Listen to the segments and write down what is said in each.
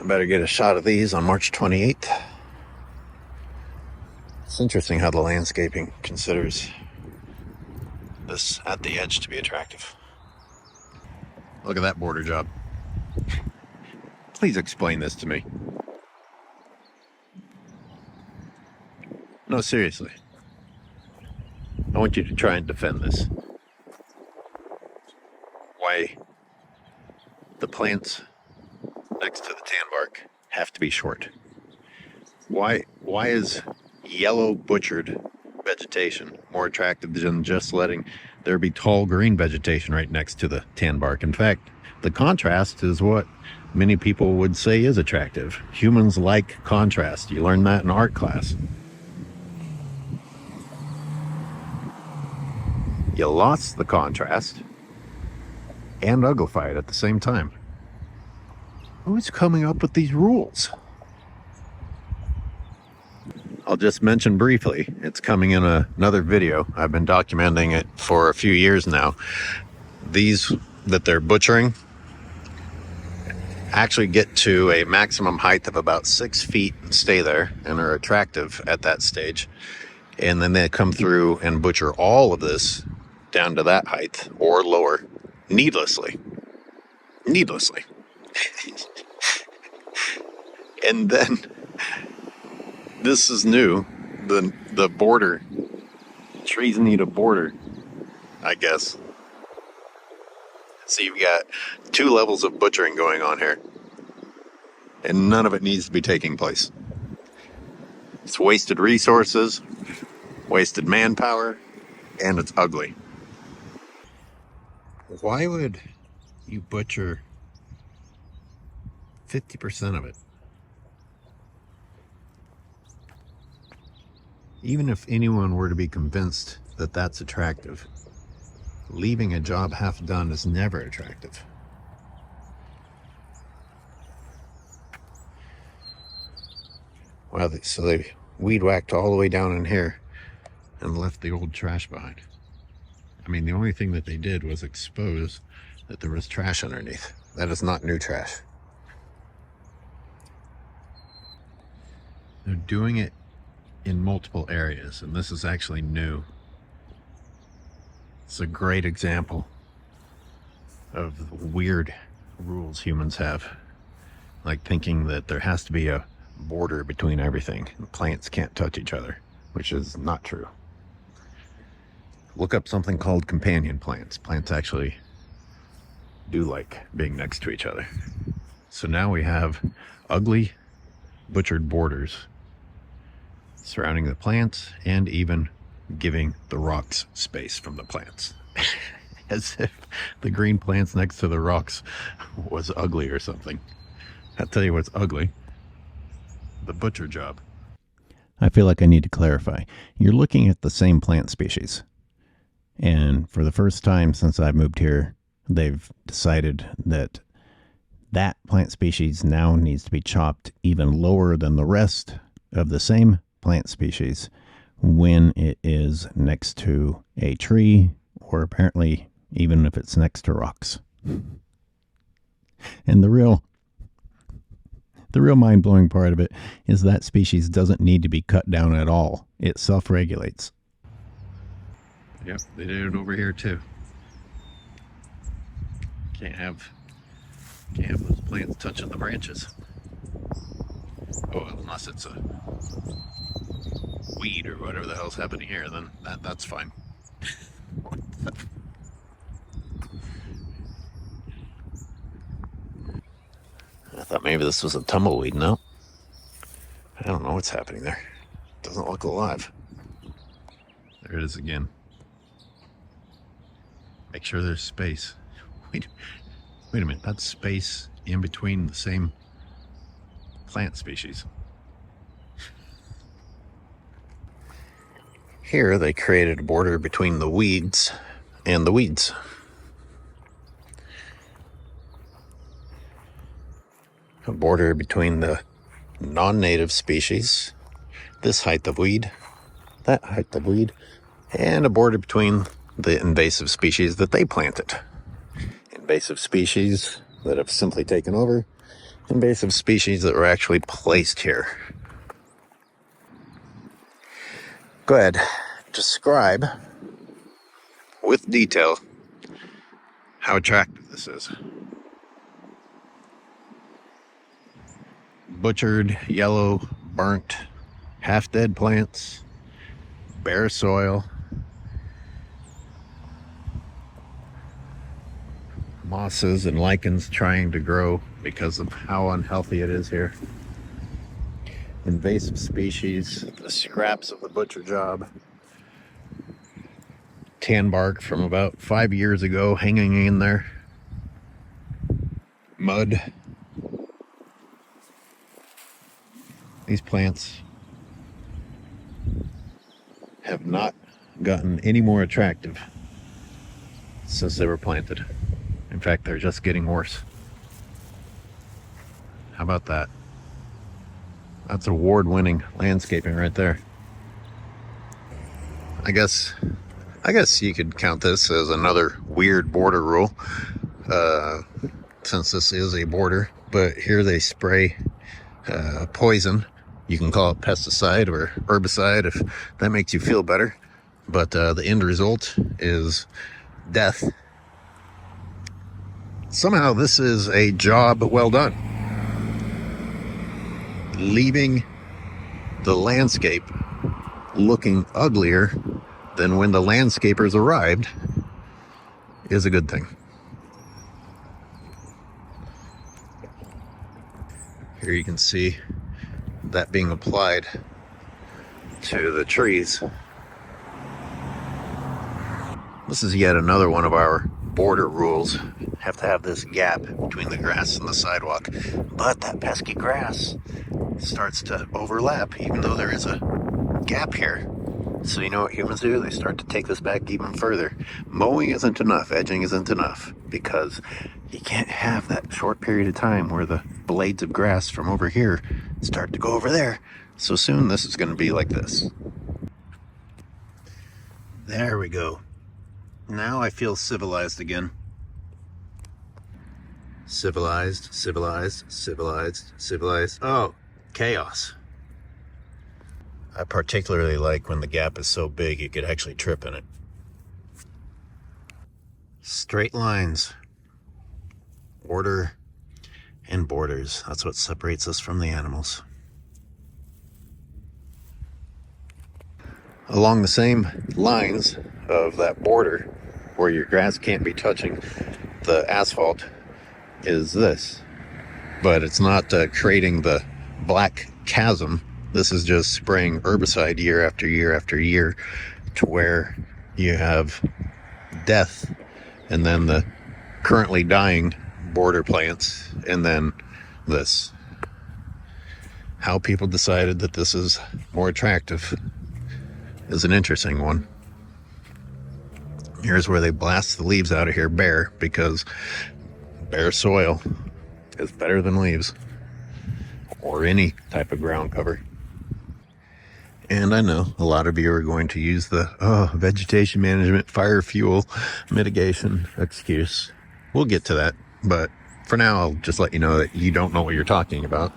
I better get a shot of these on March 28th. It's interesting how the landscaping considers this at the edge to be attractive. Look at that border job. Please explain this to me. No, seriously. I want you to try and defend this. Why the plants next to the tan bark have to be short. Why is yellow butchered vegetation more attractive than just letting there be tall green vegetation right next to the tan bark? In fact, the contrast is what many people would say is attractive. Humans like contrast. You learn that in art class. You lost the contrast and uglify it at the same time. Who's coming up with these rules? I'll just mention briefly, it's coming in another video. I've been documenting it for a few years now. These that they're butchering actually get to a maximum height of about 6 feet and stay there and are attractive at that stage. And then they come through and butcher all of this down to that height or lower needlessly. And then this is new. The border. Trees need a border, I guess. So you've got 2 levels of butchering going on here. And none of it needs to be taking place. It's wasted resources, wasted manpower, and it's ugly. Why would you butcher 50% of it? Even if anyone were to be convinced that that's attractive, leaving a job half done is never attractive. Wow, so they weed whacked all the way down in here and left the old trash behind. I mean, the only thing that they did was expose that there was trash underneath. That is not new trash. They're doing it in multiple areas, and this is actually new. It's a great example of the weird rules humans have, like thinking that there has to be a border between everything. Plants can't touch each other, which is not true. Look up something called companion plants. Plants actually do like being next to each other. So now we have ugly butchered borders surrounding the plants and even giving the rocks space from the plants. As if the green plants next to the rocks was ugly or something. I'll tell you what's ugly. The butcher job. I feel like I need to clarify. You're looking at the same plant species. And for the first time since I moved here, they've decided that that plant species now needs to be chopped even lower than the rest of the same plant species when it is next to a tree, or apparently even if it's next to rocks. And the real mind-blowing part of it is that species doesn't need to be cut down at all. It self-regulates. Yep, they did it over here too. Can't have those plants touching the branches. Oh, unless it's a weed or whatever the hell's happening here, then that's fine. I thought maybe this was a tumbleweed. No, I don't know what's happening there. Doesn't look alive. There it is again. Make sure there's space. Wait a minute, that's space in between the same plant species. Here they created a border between the weeds and the weeds. A border between the non-native species, this height of weed, that height of weed, and a border between the invasive species that they planted. Invasive species that have simply taken over invasive species that were actually placed here. Go ahead, describe with detail how attractive this is. Butchered, yellow, burnt, half-dead plants, bare soil, mosses and lichens trying to grow because of how unhealthy it is here. Invasive species, the scraps of the butcher job, tan bark from about 5 years ago hanging in there, mud. These plants have not gotten any more attractive since they were planted. In fact, they're just getting worse. How about that? That's award-winning landscaping right there. I guess you could count this as another weird border rule, since this is a border. But here they spray poison. You can call it pesticide or herbicide if that makes you feel better. But the end result is death. Somehow this is a job well done. Leaving the landscape looking uglier than when the landscapers arrived is a good thing. Here you can see that being applied to the trees. This is yet another one of our border rules. Have to have this gap between the grass and the sidewalk. But that pesky grass starts to overlap, even though there is a gap here. So you know what humans do? They start to take this back even further. Mowing isn't enough, edging isn't enough, because you can't have that short period of time where the blades of grass from over here start to go over there. So soon this is going to be like this. There we go. Now I feel civilized again. Civilized, civilized, civilized, civilized. Oh, chaos. I particularly like when the gap is so big you could actually trip in it. Straight lines. Order and borders. That's what separates us from the animals. Along the same lines of that border where your grass can't be touching the asphalt is this. But it's not creating the black chasm. This is just spraying herbicide year after year after year to where you have death and then the currently dying border plants and then this. How people decided that this is more attractive is an interesting one. Here's where they blast the leaves out of here bare, because bare soil is better than leaves or any type of ground cover. And I know a lot of you are going to use the vegetation management, fire fuel mitigation excuse. We'll get to that, but for now I'll just let you know that you don't know what you're talking about.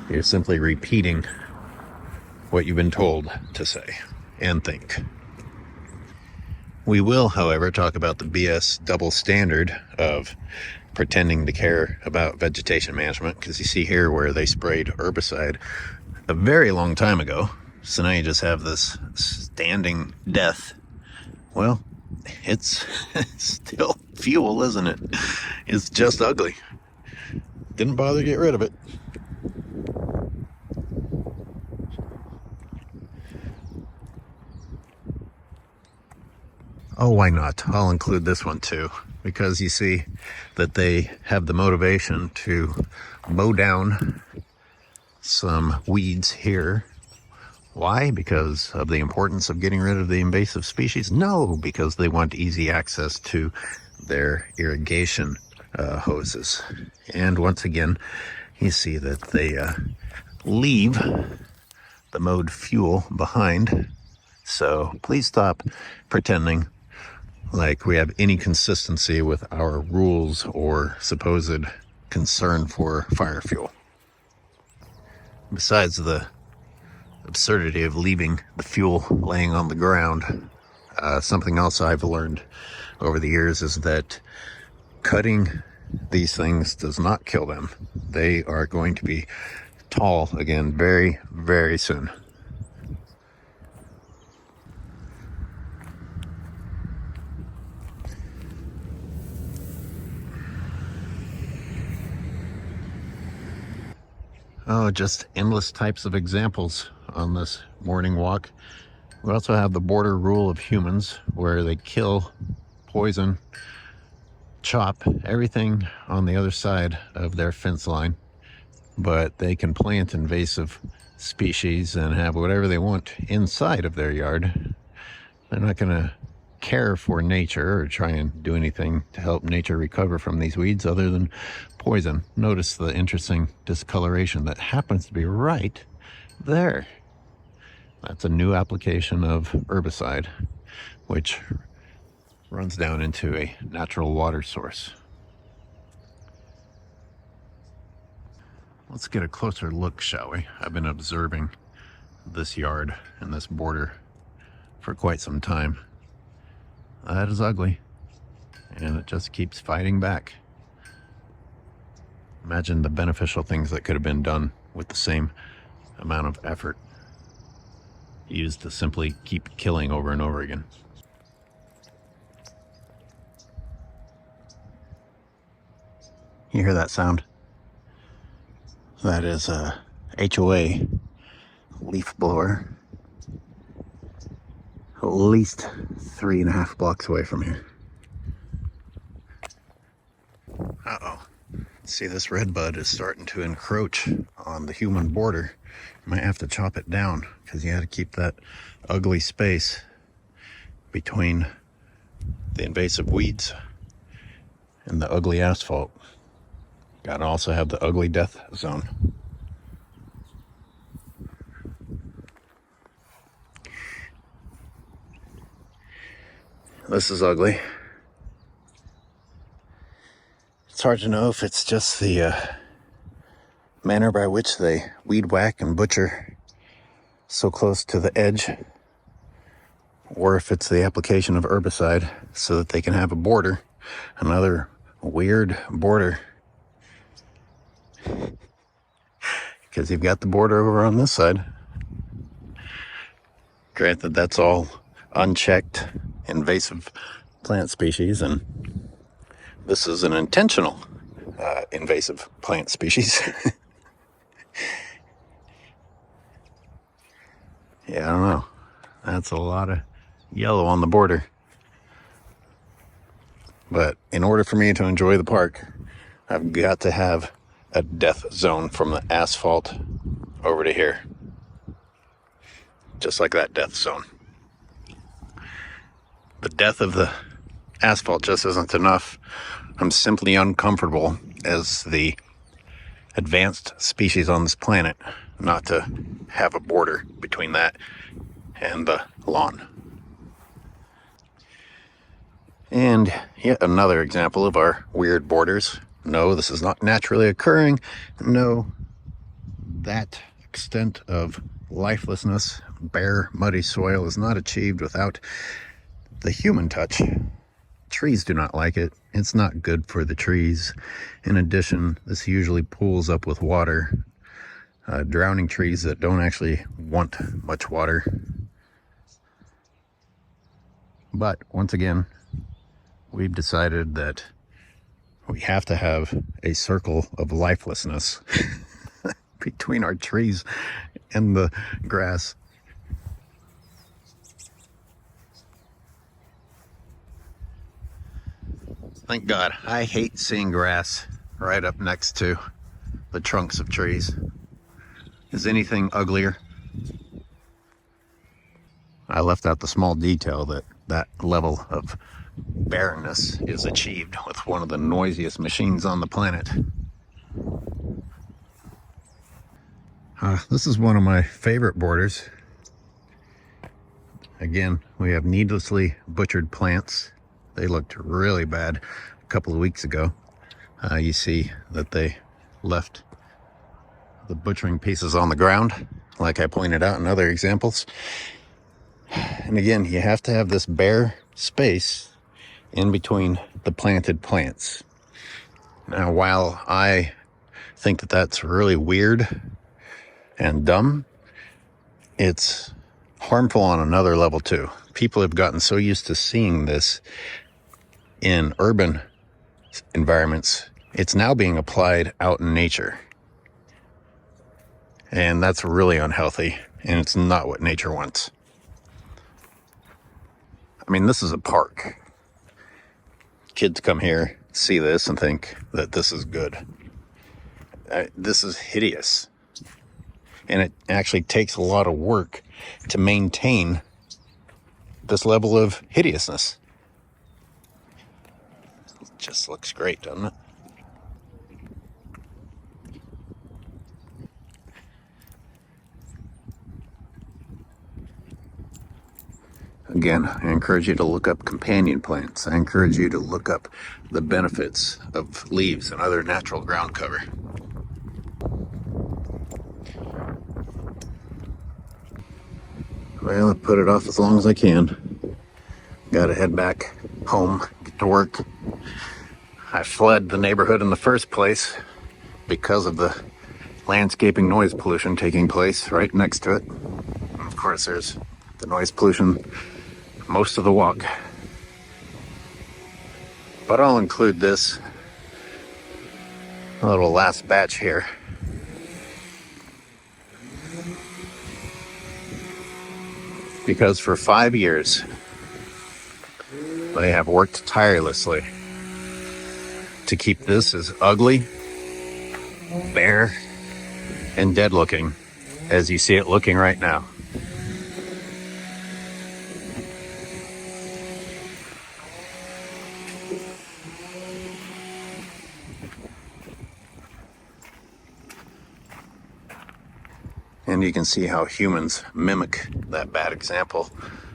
You're simply repeating what you've been told to say and think. We will, however, talk about the BS double standard of pretending to care about vegetation management, because you see here where they sprayed herbicide a very long time ago. So now you just have this standing death. Well, it's still fuel, isn't it? It's just ugly. Didn't bother to get rid of it. Oh, why not? I'll include this one too, because you see that they have the motivation to mow down some weeds here. Why? Because of the importance of getting rid of the invasive species? No, because they want easy access to their irrigation hoses. And once again, you see that they leave the mowed fuel behind. So please stop pretending like we have any consistency with our rules or supposed concern for fire fuel. Besides the absurdity of leaving the fuel laying on the ground, something else I've learned over the years is that cutting these things does not kill them. They are going to be tall again very, very soon. Oh, just endless types of examples on this morning walk. We also have the border rule of humans, where they kill, poison, chop everything on the other side of their fence line, but they can plant invasive species and have whatever they want inside of their yard. They're not going to care for nature or try and do anything to help nature recover from these weeds other than poison. Notice the interesting discoloration that happens to be right there. That's a new application of herbicide, which runs down into a natural water source. Let's get a closer look, shall we? I've been observing this yard and this border for quite some time. That is ugly, and it just keeps fighting back. Imagine the beneficial things that could have been done with the same amount of effort used to simply keep killing over and over again. You hear that sound? That is a HOA leaf blower. At least 3.5 blocks away from here. Uh-oh. See, this red bud is starting to encroach on the human border. You might have to chop it down because you had to keep that ugly space between the invasive weeds and the ugly asphalt. Gotta also have the ugly death zone. This is ugly. It's hard to know if it's just the manner by which they weed whack and butcher so close to the edge, or if it's the application of herbicide so that they can have a border, another weird border. Because you've got the border over on this side. Granted, that's all unchecked invasive plant species, and this is an intentional invasive plant species. Yeah, I don't know. That's a lot of yellow on the border. But in order for me to enjoy the park, I've got to have a death zone from the asphalt over to here. Just like that death zone. The death of the asphalt just isn't enough. I'm simply uncomfortable as the advanced species on this planet not to have a border between that and the lawn. And yet another example of our weird borders. No, this is not naturally occurring. No, that extent of lifelessness, bare, muddy soil is not achieved without the human touch. Trees do not like it. It's not good for the trees. In addition, this usually pools up with water, drowning trees that don't actually want much water. But once again, we've decided that we have to have a circle of lifelessness between our trees and the grass. Thank God. I hate seeing grass right up next to the trunks of trees. Is anything uglier? I left out the small detail that that level of barrenness is achieved with one of the noisiest machines on the planet. This is one of my favorite borders. Again, we have needlessly butchered plants. They looked really bad a couple of weeks ago. You see that they left the butchering pieces on the ground, like I pointed out in other examples. And again, you have to have this bare space in between the planted plants. Now, while I think that that's really weird and dumb, it's harmful on another level too. People have gotten so used to seeing this in urban environments, it's now being applied out in nature. And that's really unhealthy, and it's not what nature wants. I mean, this is a park. Kids come here, see this, and think that this is good. This is hideous. And it actually takes a lot of work to maintain this level of hideousness. It just looks great, doesn't it? Again, I encourage you to look up companion plants. I encourage you to look up the benefits of leaves and other natural ground cover. Well, I put it off as long as I can. Gotta head back home, get to work. I fled the neighborhood in the first place because of the landscaping noise pollution taking place right next to it. And of course, there's the noise pollution most of the walk. But I'll include this little last batch here. Because for 5 years, they have worked tirelessly to keep this as ugly, bare, and dead looking as you see it looking right now. And you can see how humans mimic that bad example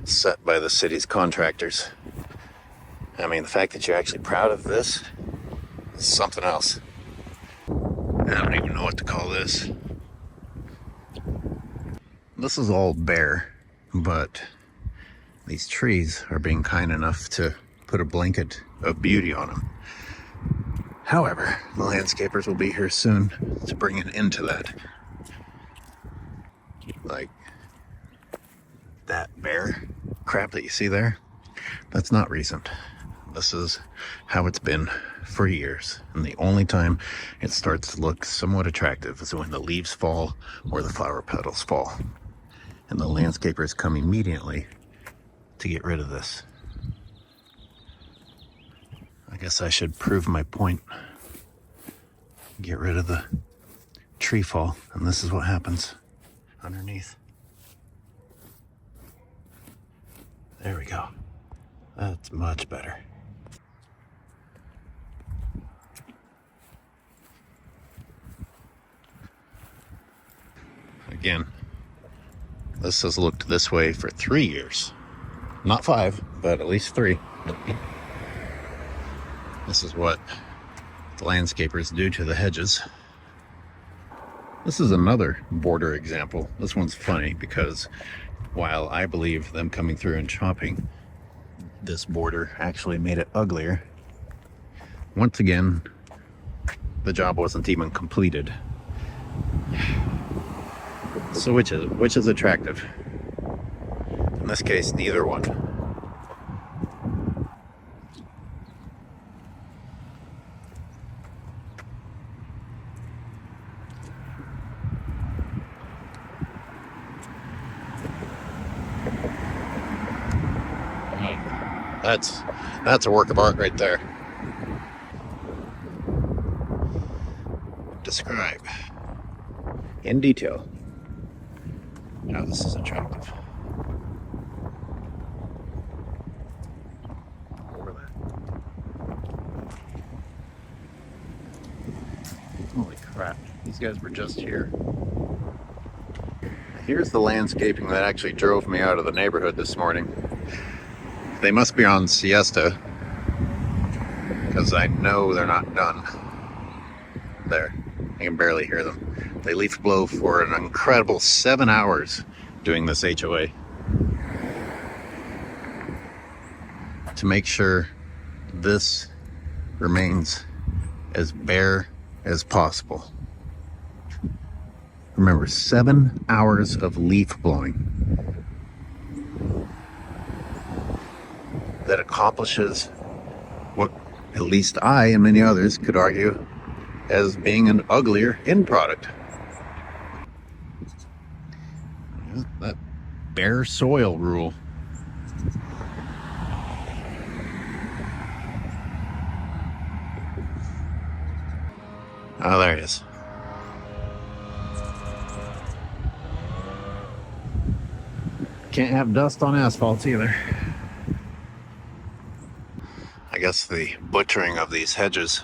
set by the city's contractors. I mean, the fact that you're actually proud of this is something else. I don't even know what to call this. This is all bare, but these trees are being kind enough to put a blanket of beauty on them. However, the landscapers will be here soon to bring an end to that. Like that bare crap that you see there, that's not recent. This is how it's been for years. And the only time it starts to look somewhat attractive is when the leaves fall or the flower petals fall. And the landscapers come immediately to get rid of this. I guess I should prove my point. Get rid of the tree fall, and this is what happens underneath. There we go. That's much better. Again, this has looked this way for 3 years. Not 5, but at least 3. This is what the landscapers do to the hedges. This is another border example. This one's funny because while I believe them coming through and chopping this border actually made it uglier, once again, the job wasn't even completed. So which is attractive? In this case, neither one. That's a work of art right there. Describe in detail how this is attractive. Over that. Holy crap, these guys were just here. Here's the landscaping that actually drove me out of the neighborhood this morning. They must be on siesta, because I know they're not done. There, I can barely hear them. They leaf blow for an incredible 7 hours doing this HOA to make sure this remains as bare as possible. Remember, 7 hours of leaf blowing that accomplishes what at least I and many others could argue as being an uglier end product. That bare soil rule. Oh, there it is. Can't have dust on asphalt either. I guess the butchering of these hedges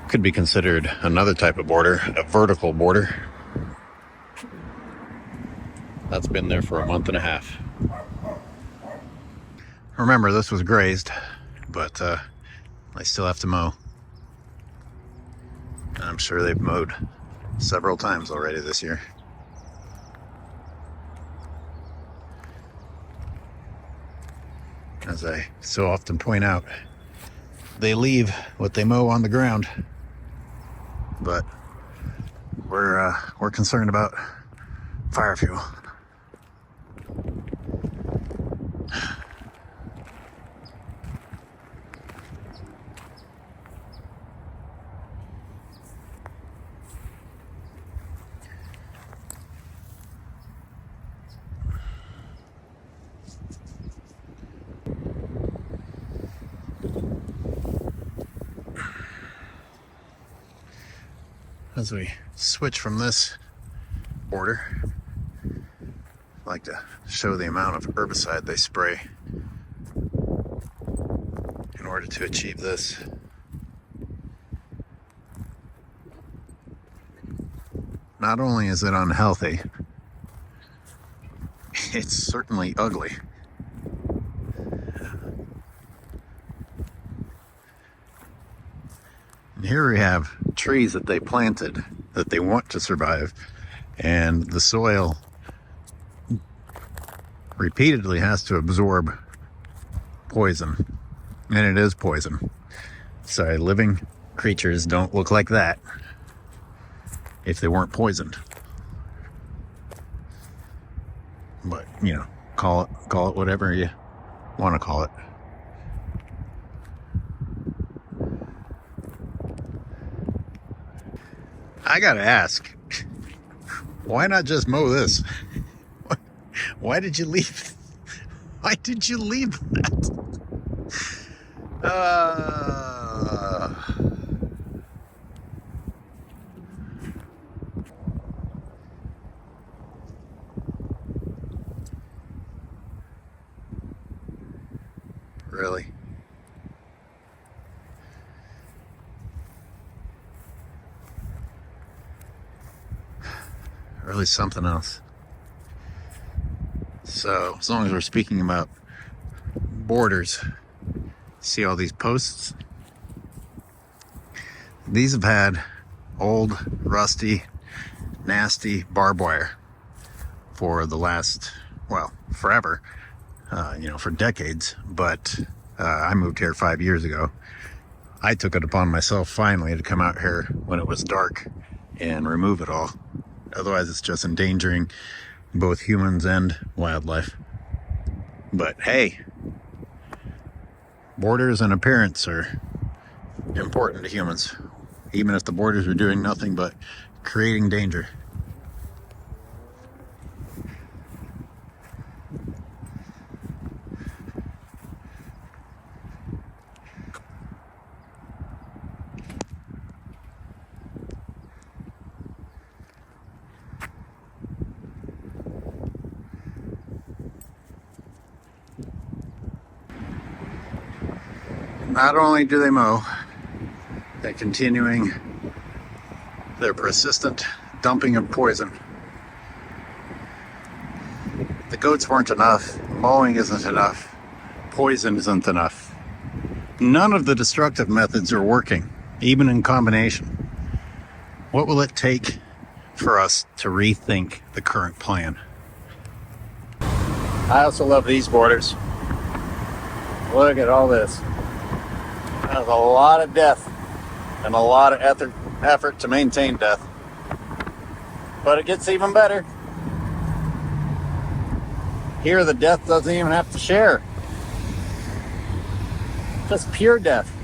could be considered another type of border, a vertical border. That's been there for a month and a half. Remember, this was grazed, but I still have to mow. And I'm sure they've mowed several times already this year. As I so often point out, they leave what they mow on the ground. But we're concerned about fire fuel. As we switch from this border, I like to show the amount of herbicide they spray in order to achieve this. Not only is it unhealthy, it's certainly ugly. And here we have trees that they planted that they want to survive, and the soil repeatedly has to absorb poison, and it is poison. Sorry, living creatures don't look like that if they weren't poisoned. But, you know, call it whatever you want to call it. I gotta ask, why not just mow this? Why did you leave? Why did you leave that? Really? Really something else. So, as long as we're speaking about borders, see all these posts? These have had old, rusty, nasty barbed wire for the last, well, forever, for decades. But I moved here 5 years ago. I took it upon myself finally to come out here when it was dark and remove it all. Otherwise, it's just endangering both humans and wildlife. But hey, borders and appearance are important to humans, even if the borders are doing nothing but creating danger. Not only do they mow, they're continuing their persistent dumping of poison. The goats weren't enough, mowing isn't enough, poison isn't enough. None of the destructive methods are working, even in combination. What will it take for us to rethink the current plan? I also love these borders. Look at all this. There's a lot of death and a lot of effort to maintain death. But it gets even better. Here, the death doesn't even have to share. Just pure death.